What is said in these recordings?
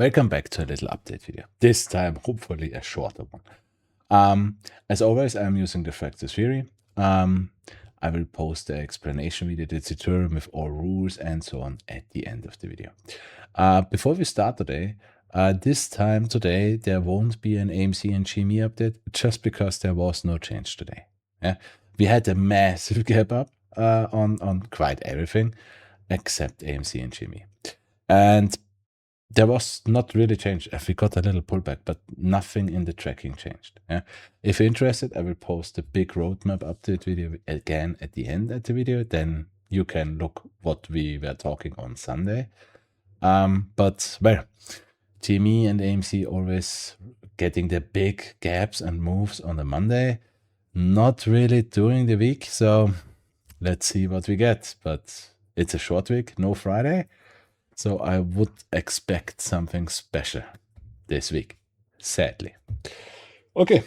Welcome back to a little update video. This time, hopefully a shorter one. As always, I'm using the Fractal theory. I will post the explanation video, the tutorial with all rules and so on at the end of the video. Before we start today, this time today, there won't be an AMC and GME update just because there was no change today. Yeah? We had a massive gap up on quite everything except AMC and GME. And there was not really change. We got a little pullback, but nothing in the tracking changed. Yeah? If you're interested, I will post a big roadmap update video again at the end of the video. Then you can look what we were talking on Sunday. But well, GME and AMC always getting the big gaps and moves on the Monday. Not really during the week. So let's see what we get. But it's a short week, no Friday. So I would expect something special this week, sadly. Okay,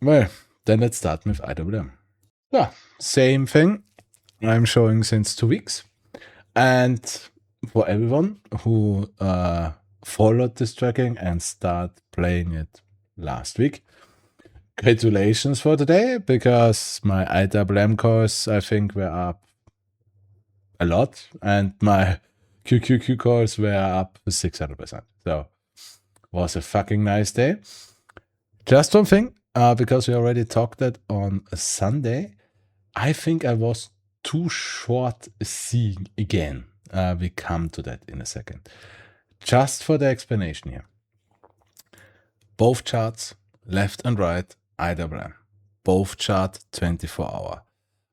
well, then let's start with IWM. Yeah, same thing I'm showing since 2 weeks. And for everyone who followed this tracking and start playing it last week, congratulations for today, because my IWM calls, I think, were up a lot, and my QQQ calls were up 600%. So was a fucking nice day. Just one thing, because we already talked that on a Sunday, I think I was too short seeing again. We come to that in a second. Just for the explanation here. Both charts, left and right, IWM. Both chart 24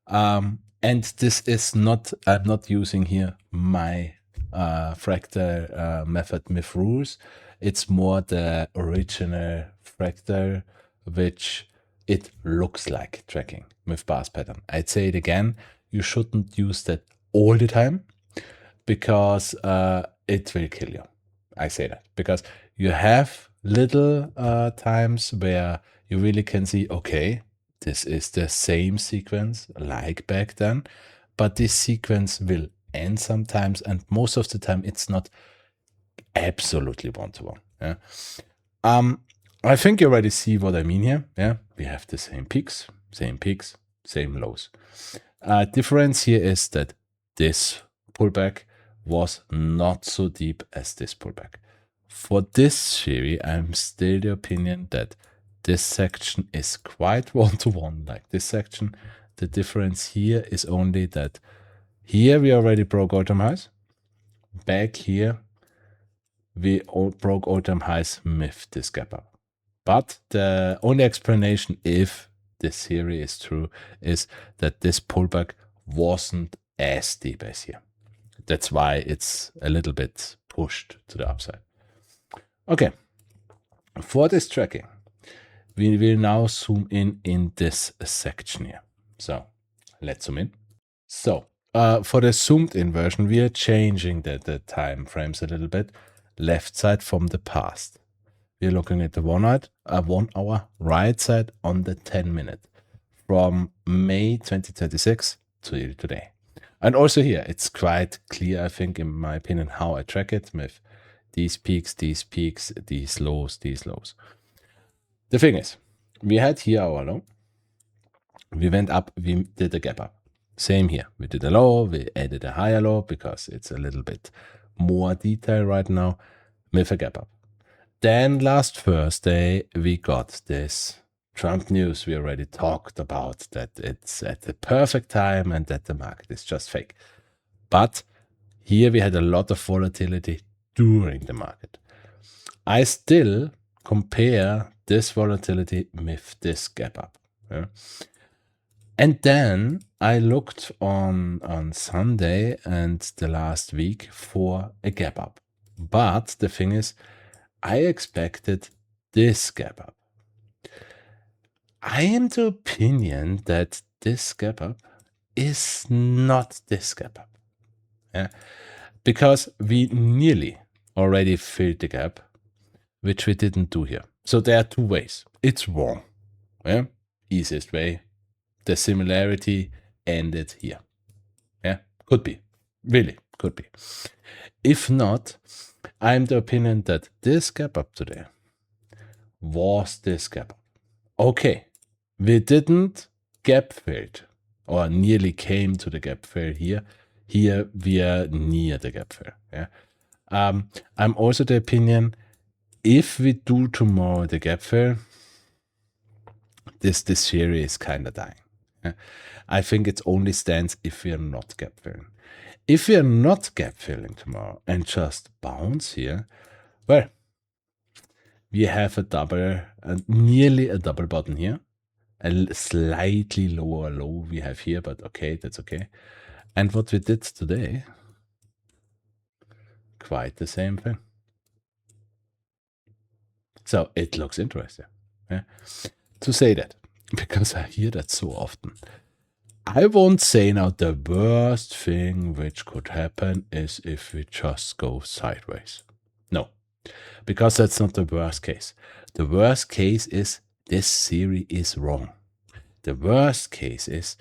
hour. And this is not, I'm not using here my Fractal method with rules. It's more the original Fractal, which it looks like tracking with bars pattern. I'd say it again, you shouldn't use that all the time because it will kill you. I say that because you have little times where you really can see, okay, this is the same sequence like back then, but this sequence will end sometimes, and most of the time it's not absolutely one-to-one. Yeah? I think you already see what I mean here. Yeah, we have the same peaks, same lows. Difference here is that this pullback was not so deep as this pullback. For this theory, I'm still the opinion that this section is quite one-to-one like this section. The difference here is only that here we already broke all-time highs. Back here, we broke all-time highs with this gap up. But the only explanation, if this theory is true, is that this pullback wasn't as deep as here. That's why it's a little bit pushed to the upside. Okay, for this tracking, we will now zoom in this section here. So let's zoom in. So for the zoomed in version, we are changing the time frames a little bit. Left side from the past. We're looking at the 1 hour, right side on the 10-minute from May 2026 to today. And also here, it's quite clear, I think, in my opinion, how I track it with these peaks, these lows, these lows. The thing is, we had here our low. We went up, we did a gap up. Same here. We did a low, we added a higher low because it's a little bit more detail right now with a gap up. Then last Thursday, we got this Trump news. We already talked about that it's at the perfect time and that the market is just fake. But here we had a lot of volatility during the market. I still compare this volatility with this gap up. Yeah? And then I looked on Sunday and the last week for a gap up. But the thing is, I expected this gap up. I am the opinion that this gap up is not this gap up. Yeah? Because we nearly already filled the gap, which we didn't do here. So there are two ways. It's wrong. Yeah? Easiest way. The similarity ended here. Yeah, could be. Really, could be. If not, I'm the opinion that this gap up today was this gap up. Okay, we didn't gap filled or nearly came to the gap fill here. Here we are near the gap fill. Yeah. I'm also the opinion, if we do tomorrow the gap fill, this theory is kind of dying. Yeah. I think it only stands if we are not gap filling. If we are not gap filling tomorrow and just bounce here, well, we have a double, nearly a double bottom here, a slightly lower low we have here, but okay, that's okay. And what we did today, quite the same thing. So it looks interesting. Yeah. To say that, because I hear that so often. I won't say now the worst thing which could happen is if we just go sideways. No, because that's not the worst case. The worst case is this theory is wrong. The worst case is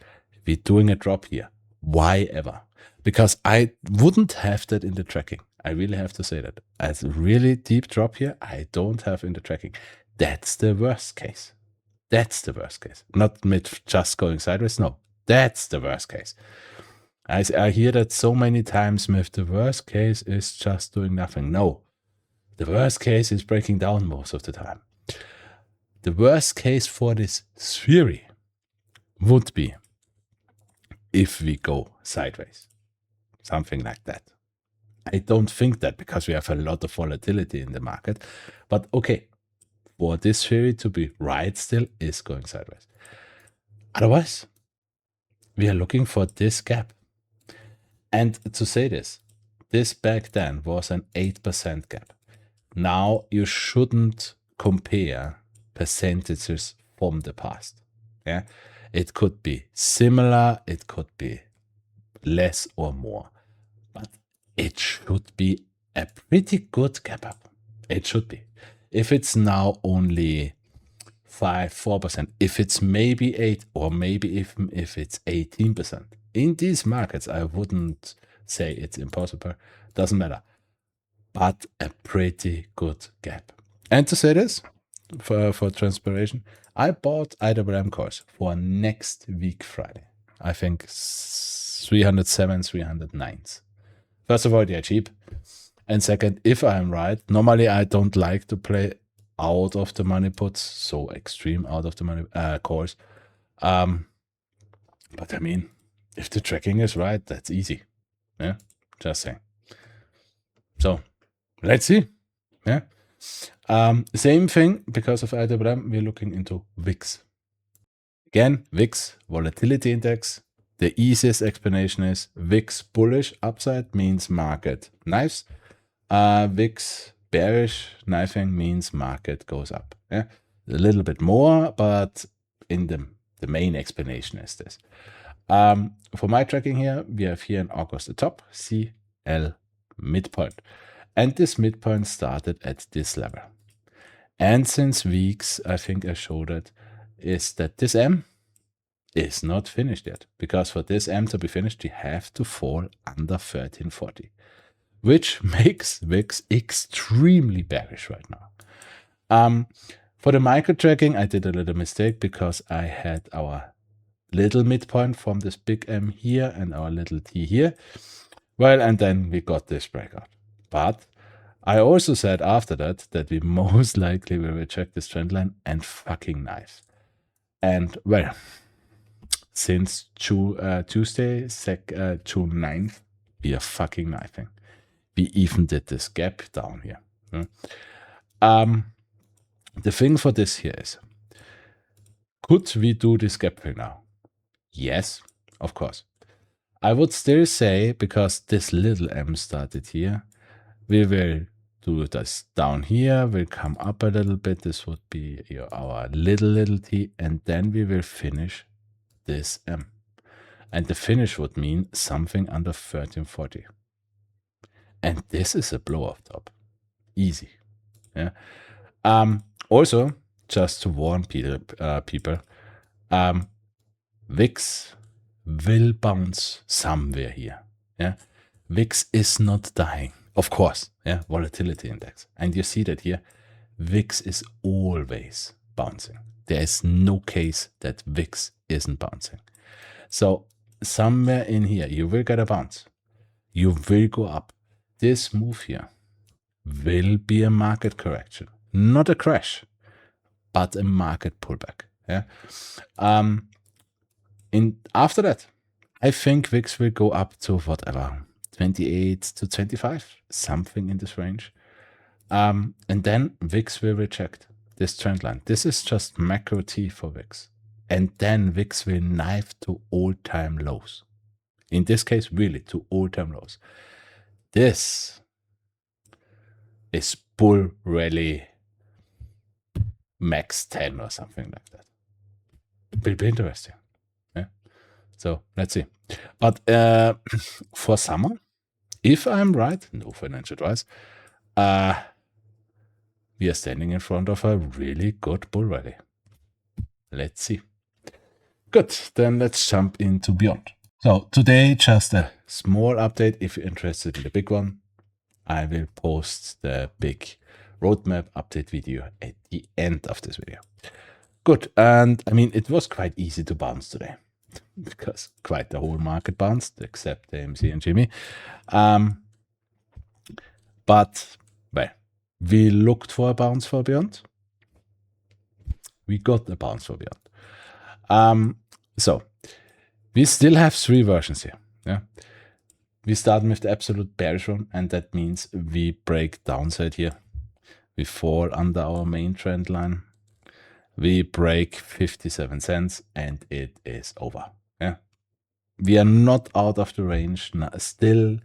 we're doing a drop here. Why ever? Because I wouldn't have that in the tracking. I really have to say that. As a really deep drop here, I don't have in the tracking. That's the worst case. That's the worst case. Not with just going sideways. No, that's the worst case. I hear that so many times with the worst case is just doing nothing. No, the worst case is breaking down most of the time. The worst case for this theory would be if we go sideways, something like that. I don't think that because we have a lot of volatility in the market, but okay, for this theory to be right still is going sideways. Otherwise, we are looking for this gap. And to say this back then was an 8% gap. Now you shouldn't compare percentages from the past. Yeah, it could be similar, it could be less or more, but it should be a pretty good gap up. It should be. If it's now only 4%, if it's maybe 8, or maybe if it's 18%, in these markets, I wouldn't say it's impossible. Doesn't matter. But a pretty good gap. And to say this, for transparation, I bought IWM calls for next week Friday. I think 307, 309. First of all, they're cheap. And second, if I'm right, normally I don't like to play out of the money puts, so extreme out of the money calls. But I mean, if the tracking is right, that's easy. Yeah, just saying. So let's see. Yeah. Same thing, because of IWM, we're looking into VIX. Again, VIX, volatility index. The easiest explanation is VIX bullish upside means market knives. VIX bearish knifing means market goes up. Yeah, a little bit more, but in the main explanation is this. For my tracking here, we have here in August the top, CL midpoint. And this midpoint started at this level. And since weeks, I think I showed it, is that this M is not finished yet. Because for this M to be finished, we have to fall under 1340, which makes VIX extremely bearish right now. For the micro tracking, I did a little mistake because I had our little midpoint from this big M here and our little T here. Well, and then we got this breakout. But I also said after that we most likely will reject this trend line and fucking knife. And well, since Tuesday, June 9th, we are fucking knifing. We even did this gap down here. The thing for this here is, could we do this gap fill now? Yes, of course. I would still say, because this little M started here, we will do this down here, we'll come up a little bit, this would be our little t, and then we will finish this M. And the finish would mean something under 1340. And this is a blow-off top. Easy. Yeah. Also, just to warn people, VIX will bounce somewhere here. Yeah. VIX is not dying. of course, yeah, volatility index. And you see that here, VIX is always bouncing. There is no case that VIX isn't bouncing. So somewhere in here, you will get a bounce. You will go up. This move here will be a market correction, not a crash, but a market pullback. Yeah. After that, I think VIX will go up to whatever, 28 to 25, something in this range. And then VIX will reject this trend line. This is just macro T for VIX. And then VIX will knife to all-time lows. In this case, really to all-time lows. This is bull rally max 10 or something like that. It will be interesting. Yeah. So let's see. But for summer, if I'm right, no financial advice, we are standing in front of a really good bull rally. Let's see. Good, then let's jump into BYND. So today, just a small update. If you're interested in the big one, I will post the big roadmap update video at the end of this video. Good, and I mean, it was quite easy to bounce today because quite the whole market bounced except the MC and Jimmy. But, well, we looked for a bounce for BYND. We got a bounce for BYND. So we still have 3 versions here. Yeah, we start with the absolute bearish one, and that means we break downside here. We fall under our main trend line. We break 57 cents, and it is over. Yeah, we are not out of the range still,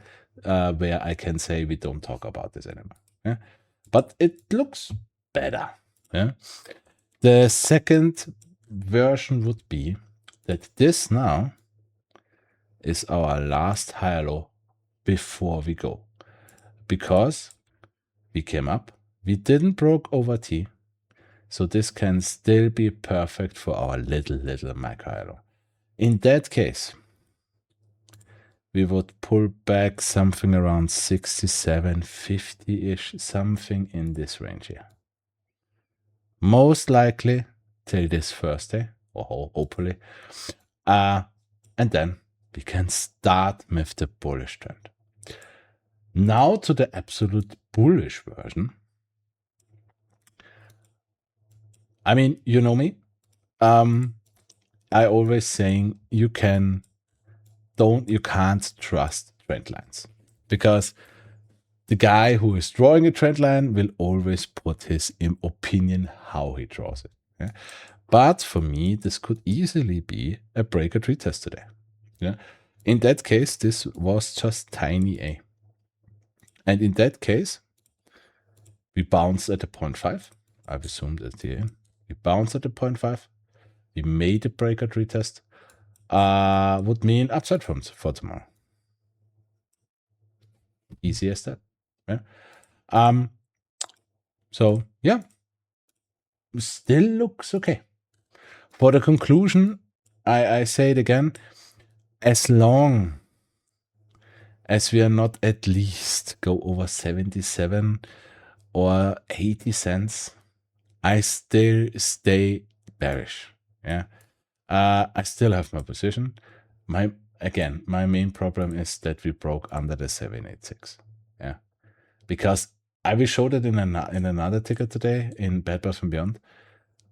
where I can say we don't talk about this anymore. Yeah, but it looks better. Yeah, the second version would be that this now is our last higher low before we go, because we came up, we didn't broke over T, so this can still be perfect for our little micro higher low. In that case, we would pull back something around 67.50-ish, something in this range here. Most likely till this Thursday, or hopefully. And then we can start with the bullish trend. Now to the absolute bullish version. I mean, you know me. I always saying you can't trust trend lines, because the guy who is drawing a trend line will always put his opinion how he draws it. Yeah? But for me, this could easily be a break or retest today. Yeah. In that case, this was just tiny A. And in that case, we bounced at the 0.5. I've assumed that's the A. We bounced at the 0.5. We made a break or retest. Would mean upside for tomorrow. Easy as that. Yeah. So yeah, still looks okay. For the conclusion, I say it again, as long as we are not at least go over 77 or 80 cents, I still stay bearish. Yeah, I still have my position. My main problem is that we broke under the 786. Yeah, because I will show that in another ticker today in Bad Boys from BYND,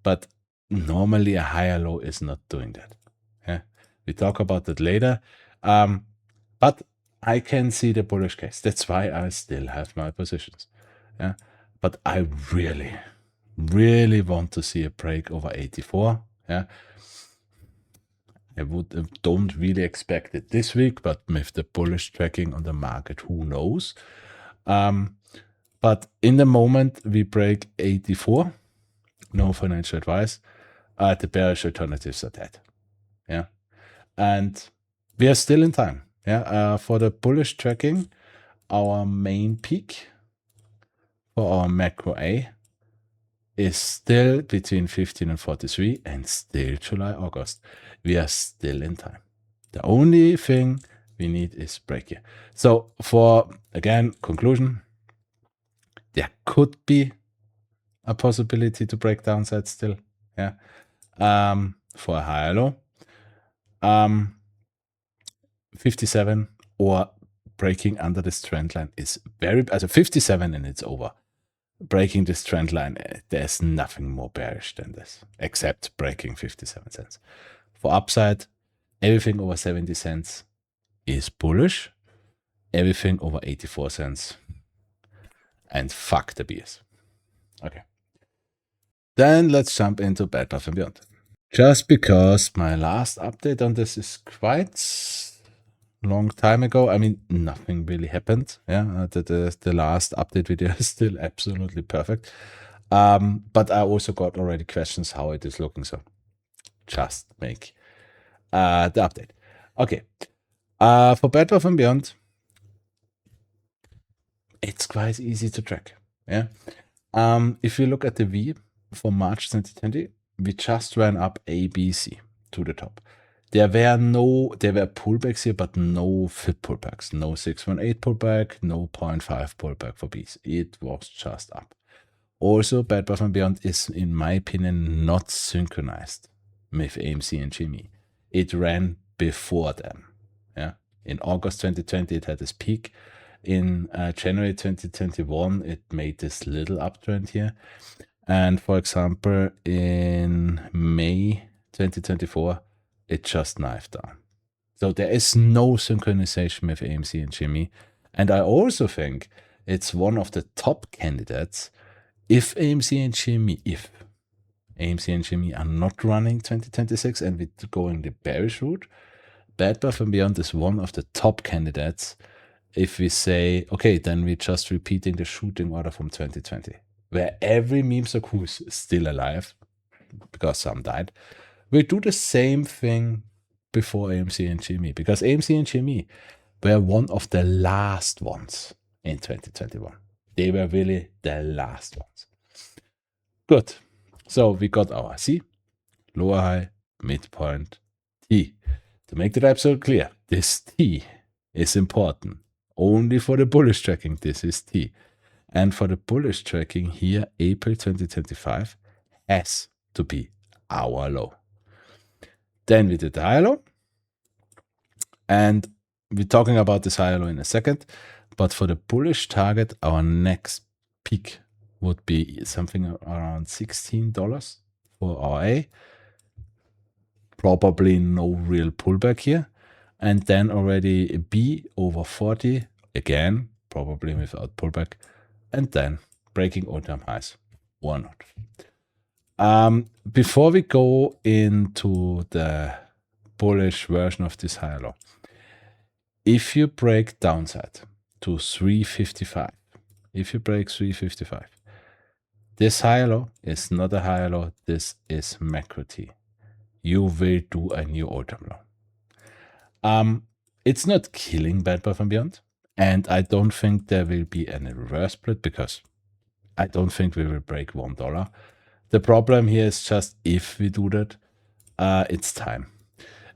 but normally a higher low is not doing that. Yeah, we talk about that later. But I can see the bullish case. That's why I still have my positions. Yeah, but I really want to see a break over 84. Yeah, I don't really expect it this week, but with the bullish tracking on the market, who knows? But in the moment we break 84, no financial advice, the bearish alternatives are dead. Yeah, and we are still in time. Yeah, for the bullish tracking, our main peak for our macro A is still between 15 and 43, and still July, August. We are still in time. The only thing we need is break here. So for, again, conclusion, there could be a possibility to break downside still, yeah, for a higher low. 57 or breaking under this trend line is very, as a 57 and it's over. Breaking this trend line, there's nothing more bearish than this, except breaking 57 cents. For upside, everything over 70 cents is bullish. Everything over 84 cents. And fuck the beers. Okay. Then let's jump into Bed Bath & Beyond. Just because my last update on this is quite long time ago. I mean, nothing really happened. Yeah, the last update video is still absolutely perfect. But I also got already questions how it is looking. So just make the update. Okay. For Bed Bath & Beyond, it's quite easy to track. Yeah. If you look at the V for March 2020, we just ran up A, B, C to the top. There were pullbacks here, but no FIB pullbacks. No 618 pullback, no 0.5 pullback for Bs. It was just up. Also, Bed Bath & Beyond is, in my opinion, not synchronized with AMC and GME. It ran before them. Yeah. In August 2020, it had this peak. In January 2021, it made this little uptrend here. And for example, in May 2024, it just knifed down. So there is no synchronization with AMC and GME. And I also think it's one of the top candidates if AMC and GME are not running 2026 and we're going the bearish route. Bed Bath & Beyond is one of the top candidates if we say, okay, then we're just repeating the shooting order from 2020, where every meme Saku is still alive because some died. We do the same thing before AMC and GME, because AMC and GME were one of the last ones in 2021. They were really the last ones. Good. So we got our C, lower high, midpoint, T. To make that absolutely clear, this T is important. Only for the bullish tracking, this is T. And for the bullish tracking here, April 2025 has to be our low. Then we did the higher low. And we're talking about this higher low in a second. But for the bullish target, our next peak would be something around $16 for our A. Probably no real pullback here. And then already a B over 40, again, probably without pullback. And then breaking all-time highs or not. Before we go into the bullish version of this higher low, if you break downside to 355, this higher low is not a higher low, this is macro T. You will do a new all-time low. It's not killing Bed Bath & Beyond, and I don't think there will be any reverse split because I don't think we will break $1. The problem here is just if we do that, it's time.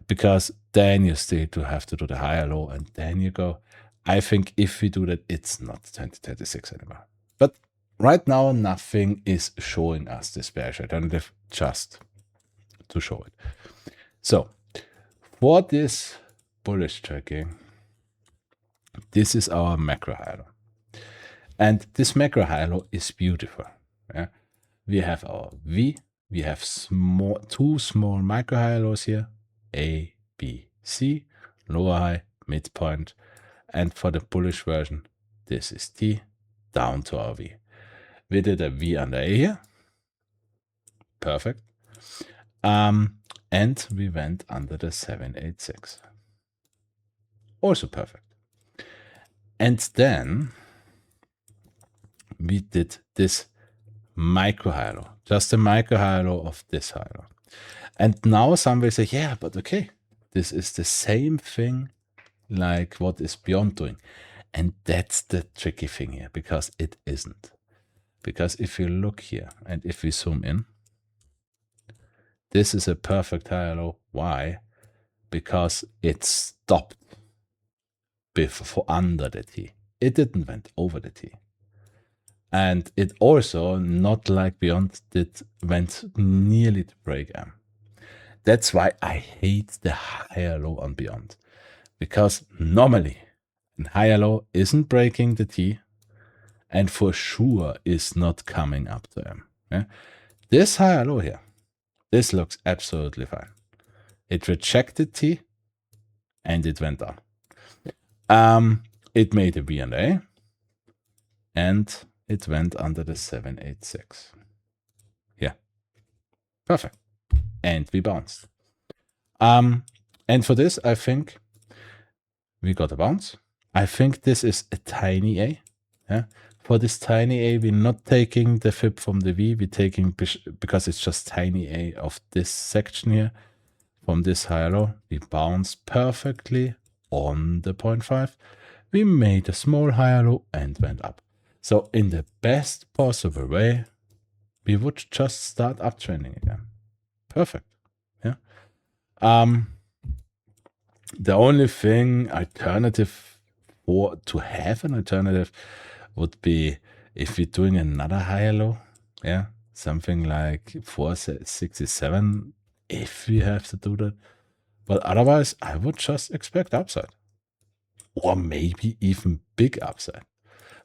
Because then you still have to do the higher low and then you go. I think if we do that, it's not 2026 anymore. But right now, nothing is showing us this bearish alternative just to show it. So for this bullish tracking, this is our macro high low. And this macro high low is beautiful. Yeah? We have our V, we have two small micro high lows here, A, B, C, lower high, midpoint. And for the bullish version, this is T, down to our V. We did a V under A here. Perfect. And we went under the 786. Also perfect. And then we did this micro high low, just a micro high low of this high low. And now some will say, yeah, but okay, this is the same thing like what is Beyond doing. And that's the tricky thing here, because it isn't. Because if you look here and if we zoom in, this is a perfect high low. Why? Because it stopped before under the T. It didn't went over the T. And it also, not like BYND, went nearly to break M. That's why I hate the higher low on BYND. Because normally, a higher low isn't breaking the T, and for sure is not coming up to M. Yeah? This higher low here, this looks absolutely fine. It rejected T, and it went down. It made a BNA, and it went under the 786. Yeah, perfect. And we bounced. And for this, I think we got a bounce. I think this is a tiny A. Yeah. For this tiny A, we're not taking the fib from the V. We're taking, because it's just tiny A of this section here, from this higher low. We bounced perfectly on the 0.5. We made a small higher low and went up. So in the best possible way, we would just start uptrending again. Perfect. Yeah. The only thing alternative, or to have an alternative, would be if we're doing another higher low. Yeah. Something like 467, if we have to do that. But otherwise, I would just expect upside. Or maybe even big upside.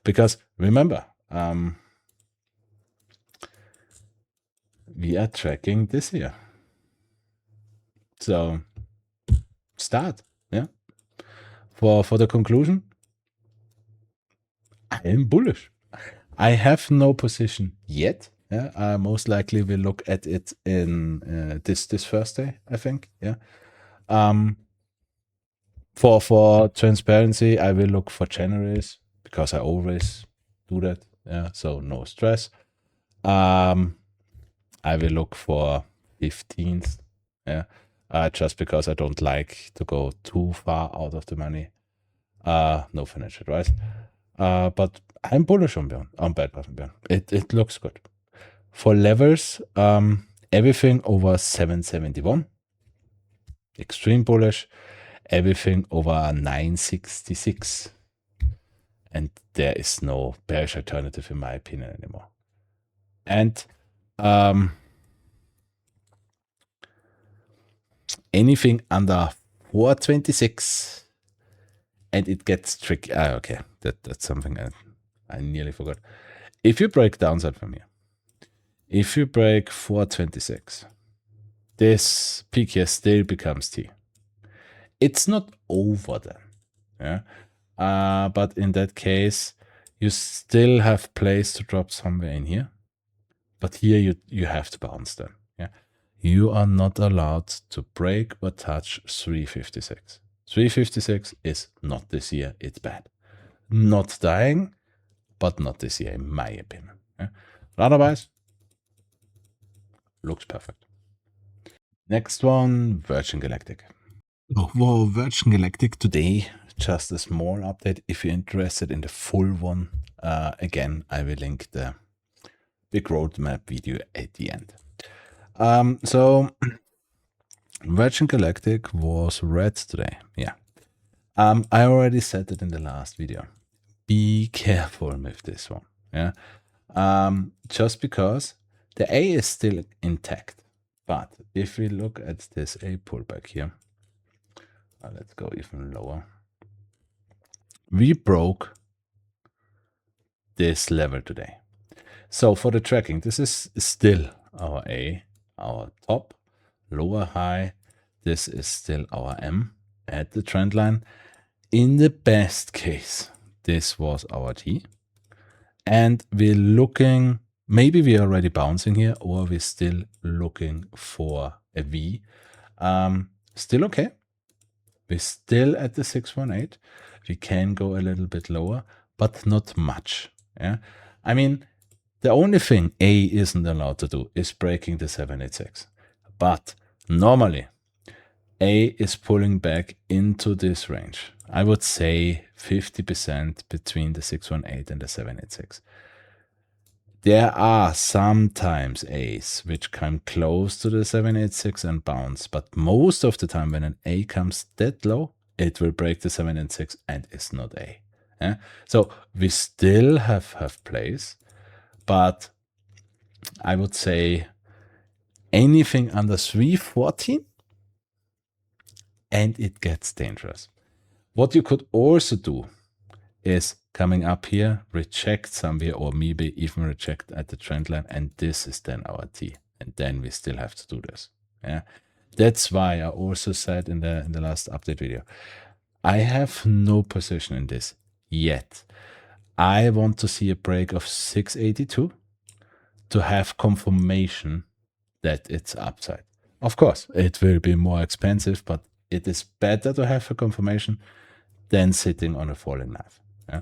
Because remember, we are tracking this here. So start, yeah. For the conclusion, I am bullish. I have no position yet. Yeah, I most likely will look at it in this first day, I think. Yeah. For transparency, I will look for January's because I always do that. Yeah, so no stress. I will look for 15th. Yeah, just because I don't like to go too far out of the money. No financial advice. But I'm bullish on BYND, on bad pattern BYND. It looks good. For levels, everything over 771, extreme bullish. Everything over 966, and there is no bearish alternative in my opinion anymore. And anything under 426, and it gets tricky. Okay, that's something I nearly forgot. If you break downside from here, if you break 426, this peak here still becomes T. It's not over then, yeah. But in that case, you still have place to drop somewhere in here. But here you have to bounce then, yeah. You are not allowed to break or touch 356. 356 is not this year. It's bad. Not dying, but not this year, in my opinion. Yeah? Otherwise, looks perfect. Next one, Virgin Galactic. For Virgin Galactic today, just a small update. If you're interested in the full one, again, I will link the big roadmap video at the end. So Virgin Galactic was red today. Yeah. I already said it in the last video. Be careful with this one. Yeah. Just because the A is still intact. But if we look at this A pullback here, let's go even lower. We broke this level today. So for the tracking, this is still our A, our top, lower high. This is still our M at the trend line. In the best case, this was our T. And we're looking, maybe we're already bouncing here, or we're still looking for a V. Still okay. We're still at the 618. We can go a little bit lower, but not much. Yeah, I mean, the only thing A isn't allowed to do is breaking the 786. But normally, A is pulling back into this range. I would say 50% between the 618 and the 786. There are sometimes A's which come close to the 786 and bounce, but most of the time when an A comes that low, it will break the 7 and 6 and is not A. Yeah? So we still have plays, but I would say anything under 314 and it gets dangerous. What you could also do is coming up here, reject somewhere, or maybe even reject at the trend line, and this is then our T, and then we still have to do this. Yeah, that's why I also said in the last update video, I have no position in this yet. I want to see a break of 682 to have confirmation that it's upside. Of course, it will be more expensive, but it is better to have a confirmation than sitting on a falling knife. Yeah?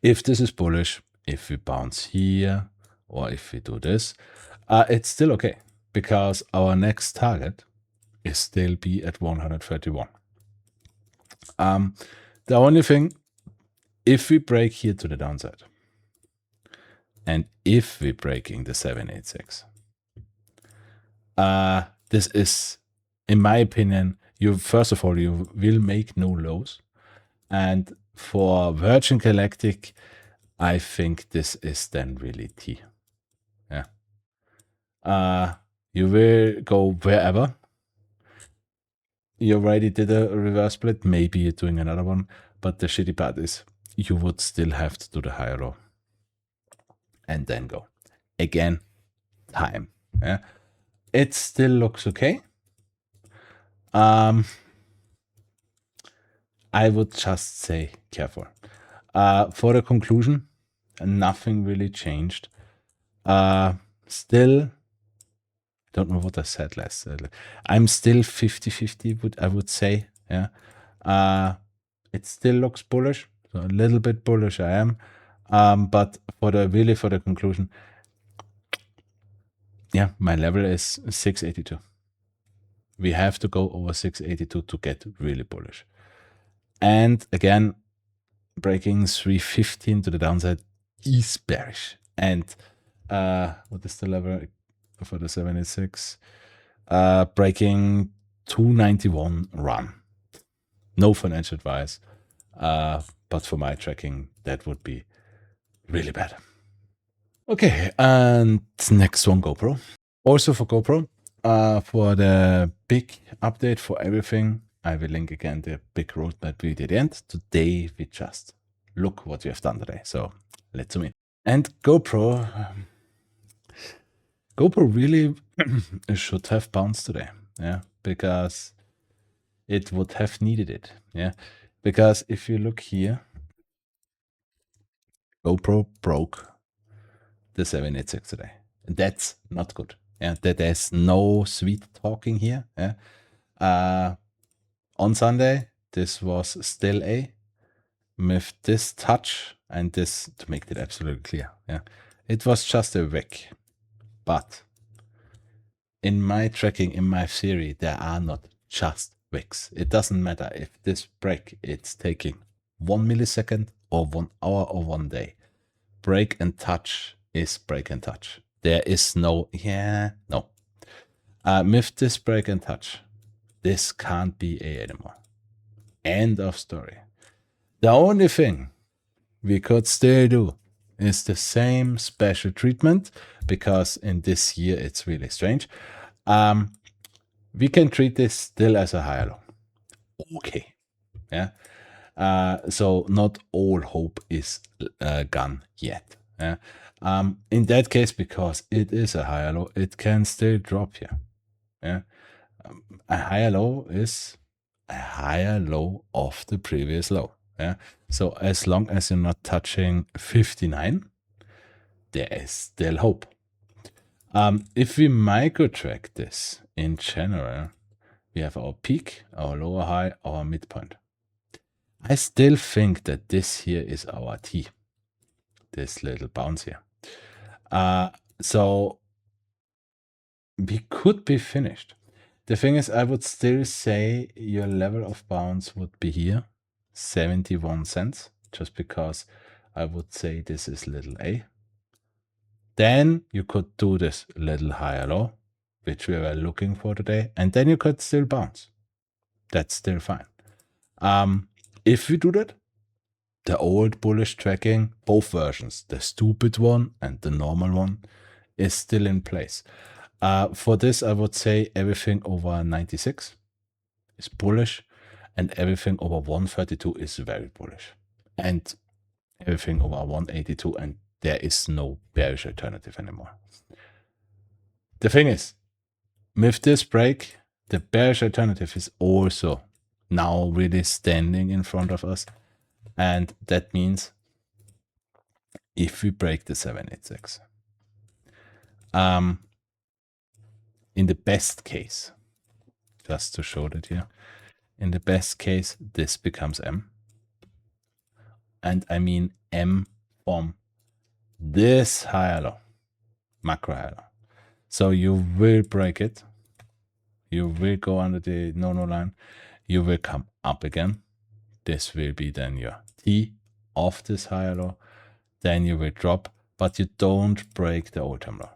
If this is bullish, if we bounce here, or if we do this, it's still okay, because our next target is still be at 131. The only thing, if we break here to the downside, and if we're breaking the 786, this is, in my opinion, first of all, you will make no lows. And for Virgin Galactic, I think this is then really T. Yeah. You will go wherever. You already did a reverse split. Maybe you're doing another one. But the shitty part is you would still have to do the higher low. And then go. Again, time. Yeah. It still looks okay. I would just say careful. For the conclusion, nothing really changed. Still, don't know what I said last. I'm still 50-50, I would say. Yeah. It still looks bullish. So a little bit bullish I am. But for the conclusion, yeah, my level is 682. We have to go over 682 to get really bullish. And again, breaking 315 to the downside is bearish. And what is the level for the 76? Breaking 291 run. No financial advice, but for my tracking, that would be really bad. Okay, and next one, GoPro. Also for GoPro, for the big update for everything, I will link again the big roadmap video at the end. Today, we just look what we have done today. So let's zoom in. And GoPro really should have bounced today. Yeah, because it would have needed it. Yeah, because if you look here, GoPro broke the 786 today. That's not good. Yeah, there's no sweet talking here. Yeah. On Sunday, this was still A. With this touch and this, to make it absolutely clear, yeah, it was just a wick. But in my tracking, in my theory, there are not just wicks. It doesn't matter if this break, it's taking 1 millisecond or 1 hour or 1 day. Break and touch is break and touch. There is no, no. With this break and touch, this can't be A anymore. End of story. The only thing we could still do is the same special treatment, because in this year it's really strange. We can treat this still as a higher low. Okay. Yeah. So not all hope is gone yet. Yeah. In that case, because it is a higher low, it can still drop here. Yeah. A higher low is a higher low of the previous low. Yeah. So as long as you're not touching 59, there is still hope. If we micro track this in general, we have our peak, our lower high, our midpoint. I still think that this here is our T, this little bounce here. So we could be finished. The thing is, I would still say your level of bounce would be here, 71 cents, just because I would say this is little A. Then you could do this little higher low, which we were looking for today, and then you could still bounce. That's still fine. If we do that, the old bullish tracking, both versions, the stupid one and the normal one, is still in place. For this, I would say everything over 96 is bullish, and everything over 132 is very bullish, and everything over 182, and there is no bearish alternative anymore. The thing is, with this break, the bearish alternative is also now really standing in front of us. And that means if we break the 786, in the best case, just to show that here, in the best case, this becomes M. And I mean M from this higher low, macro higher low. So you will break it. You will go under the no-no line. You will come up again. This will be then your T of this higher low. Then you will drop, but you don't break the all-time low.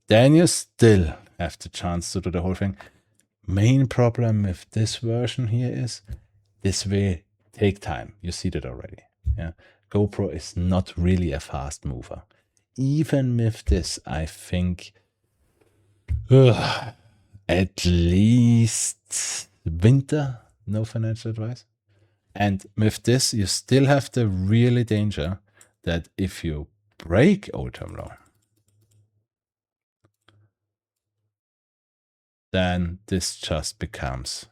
Then you still have the chance to do the whole thing. Main problem with this version here is this will take time. You see that already. Yeah, GoPro is not really a fast mover. Even with this, I think at least winter, no financial advice. And with this, you still have the really danger that if you break all-time low, then this just becomes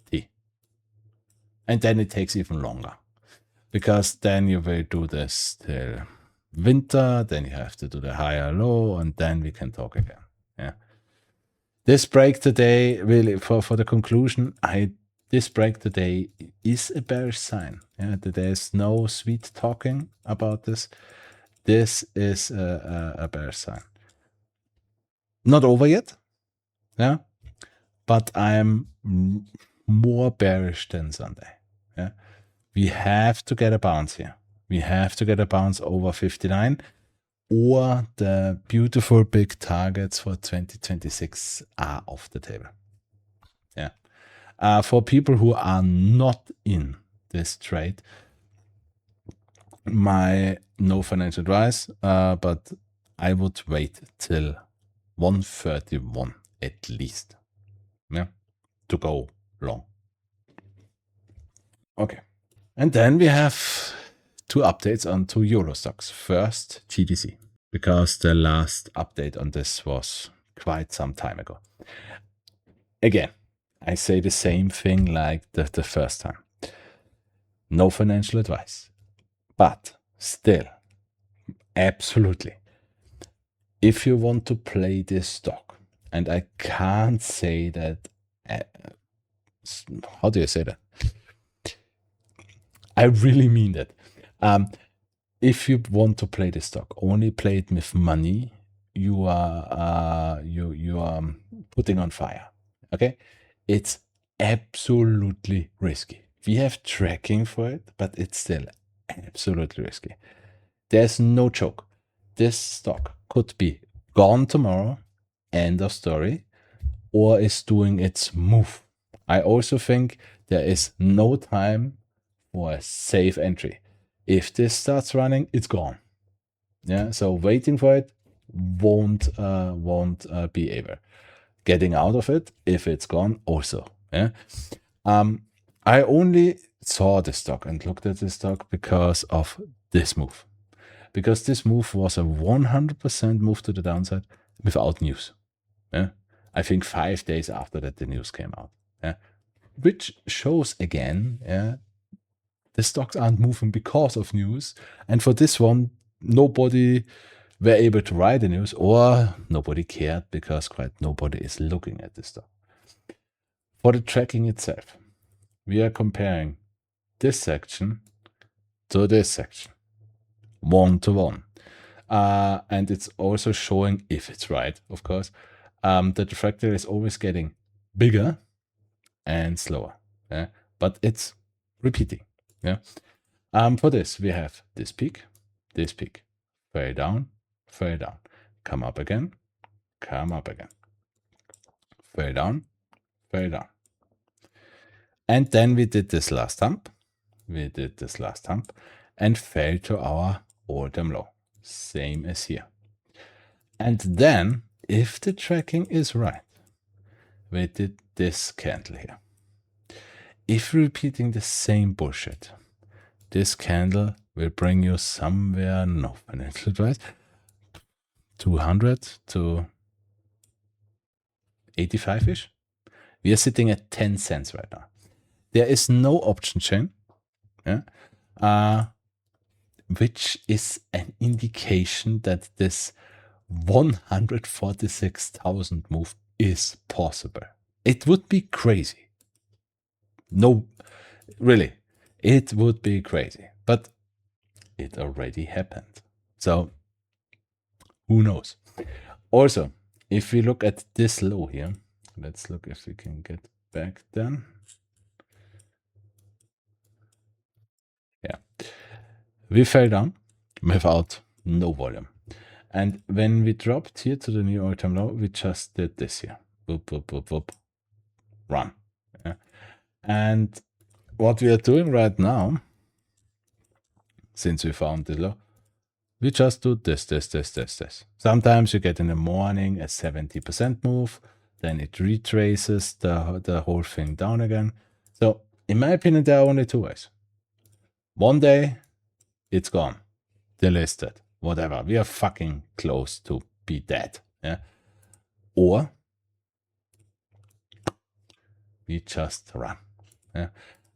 T. And then it takes even longer, because then you will do this till winter, then you have to do the higher low, and then we can talk again. Yeah. This break today, really, for the conclusion, this break today is a bearish sign. Yeah, there's no sweet talking about this. This is a bearish sign. Not over yet. Yeah, but I'm more bearish than Sunday. Yeah, we have to get a bounce here. We have to get a bounce over 59, or the beautiful big targets for 2026 are off the table. Yeah. For people who are not in this trade, my no financial advice, but I would wait till 131 at least, yeah, to go long. Okay. And then we have two updates on two Euro stocks. First, GDC, because the last update on this was quite some time ago. Again, I say the same thing like the first time. No financial advice. But still, absolutely, if you want to play this stock, and I can't say that, how do you say that? I really mean that. If you want to play this stock, only play it with money you are putting on fire. Okay, it's absolutely risky. We have tracking for it, but it's still absolutely risky. There's no joke. This stock could be gone tomorrow, end of story, or is doing its move. I also think there is no time for a safe entry. If this starts running, it's gone. Yeah, so waiting for it won't be able. Getting out of it, if it's gone, also. Yeah. I only saw the stock and looked at the stock because of this move. Because this move was a 100% move to the downside without news. Yeah. I think 5 days after that the news came out. Yeah. Which shows again, yeah, the stocks aren't moving because of news. And for this one, nobody were able to write the news, or nobody cared because quite nobody is looking at this stock. For the tracking itself, we are comparing this section to this section, 1 to 1. And it's also showing, if it's right, of course, that the fractal is always getting bigger and slower. Yeah? But it's repeating. Yeah. For this, we have this peak, fade down, come up again, fade down, fell down. And then we did this last hump. And fell to our all-time low. Same as here. And then, if the tracking is right, we did this candle here. If repeating the same bullshit, this candle will bring you somewhere, no financial advice, 200 to 85-ish. We are sitting at 10 cents right now. There is no option chain, which is an indication that this 146,000 move is possible. It would be crazy. No, really, it would be crazy. But it already happened. So, who knows? Also, if we look at this low here, let's look if we can get back then. Yeah, we fell down without no volume. And when we dropped here to the new all-time low, we just did this here. Boop, boop, boop, boop. Run. Yeah. And what we are doing right now, since we found the low, we just do this. Sometimes you get in the morning a 70% move, then it retraces the whole thing down again. So in my opinion, there are only two ways. One day, it's gone, delisted, whatever. We are fucking close to be dead. Yeah? Or we just run. Yeah?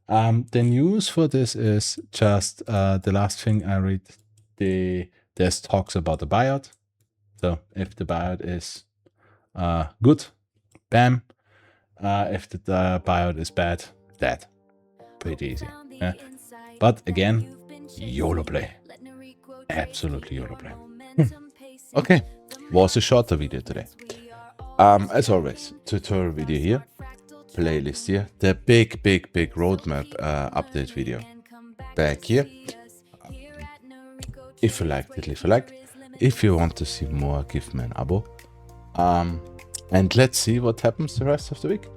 The news for this is just the last thing I read. There's talks about the buyout. So if the buyout is good, bam. If the buyout is bad, dead. Pretty easy. Yeah? But again, YOLO play. Absolutely YOLO play. Okay, was a shorter video today. As always, tutorial video here, playlist here, the big roadmap update video back here. If you liked it, leave a like. If you want to see more, give me an abo. And let's see what happens the rest of the week.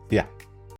Yeah.